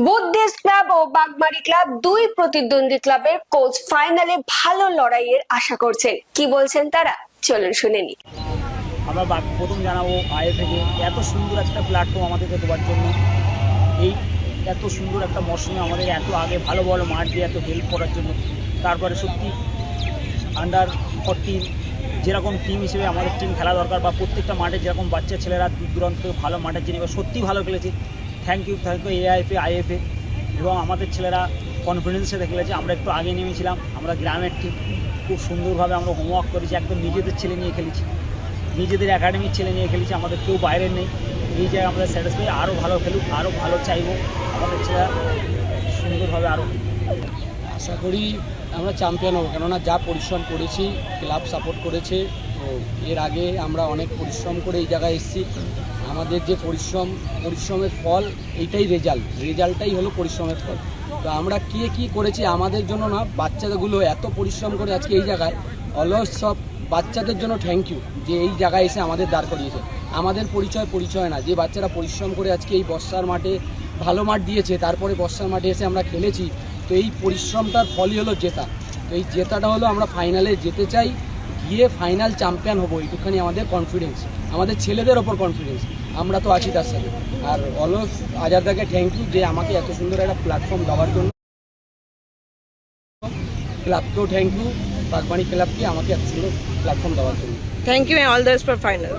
Buddhist club ও Bagmari club দুই প্রতিদ্বন্দ্বী ক্লাবের কোচ ফাইনালে ভালো লড়াইয়ের আশা করছেন। কি বলছেন তারা, চলুন শুনে নি। আমরা প্রথম জানাবো থেকে এত সুন্দর একটা প্ল্যাটফর্ম আমাদেরকে দেওয়ার জন্য। এই এত সুন্দর একটা মরশুমে আমাদের এত আগে ভালো ভালো মাঠ দিয়ে এত হেল্প করার জন্য। তারপরে সত্যি আন্ডার 14 যেরকম টিম হিসেবে আমাদের টিম খেলা দরকার, বা প্রত্যেকটা মাঠে যেরকম বাচ্চা ছেলেরা দূর দূরান্ত থেকে ভালো মাঠের জন্য এবার সত্যি ভালো খেলেছে। থ্যাংক ইউ এআইএফএ আইএফএ, এবং আমাদের ছেলেরা কনফিডেন্সে খেলেছে। আমরা একটু আগে নেমেছিলাম, আমরা গ্রামের টিম খুব সুন্দরভাবে আমরা হোমওয়ার্ক করেছি, একদম নিজেদের ছেলে নিয়ে খেলেছি, নিজেদের একাডেমির ছেলে নিয়ে খেলেছি, আমাদের কেউ বাইরের নেই। এই জায়গায় আমরা স্যাটিসফাই, আরও ভালো খেলুক, আরও ভালো চাইবো আমাদের ছেলেরা সুন্দরভাবে আরও। আশা করি আমরা চ্যাম্পিয়ন হবো, কেননা যা পরিশ্রম করেছি, ক্লাব সাপোর্ট করেছে। তো এর আগে আমরা অনেক পরিশ্রম করে এই জায়গায় এসেছি। আমাদের যে পরিশ্রমের ফল এইটাই রেজাল্টটাই হলো পরিশ্রমের ফল। তো আমরা কি করেছি আমাদের জন্য না, বাচ্চাগুলো এত পরিশ্রম করে আজকে এই জায়গায়, অলস সব বাচ্চাদের জন্য থ্যাংক ইউ যে এই জায়গায় এসে আমাদের দাঁড় করিয়েছে। আমাদের পরিচয় না, যে বাচ্চারা পরিশ্রম করে আজকে এই বর্ষার মাঠে ভালো মাঠ দিয়েছে, তারপরে বর্ষার মাঠে এসে আমরা খেলেছি। তো এই পরিশ্রমটার ফলই হলো জেতা। তো এই জেতাটা হলো আমরা ফাইনালে যেতে চাই, গিয়ে ফাইনাল চ্যাম্পিয়ন হবো, এইটুখানি আমাদের কনফিডেন্স, আমাদের ছেলেদের ওপর কনফিডেন্স। আমরা তো আছি তার সাথে। আর অলস আজারদাকে থ্যাংক ইউ যে আমাকে এত সুন্দর একটা প্ল্যাটফর্ম দেওয়ার জন্য। ক্লাবকেও থ্যাংক ইউ, বাগবাড়ি ক্লাবকে আমাকে এত সুন্দর প্ল্যাটফর্ম দেওয়ার জন্য। Thank you and all the best for final.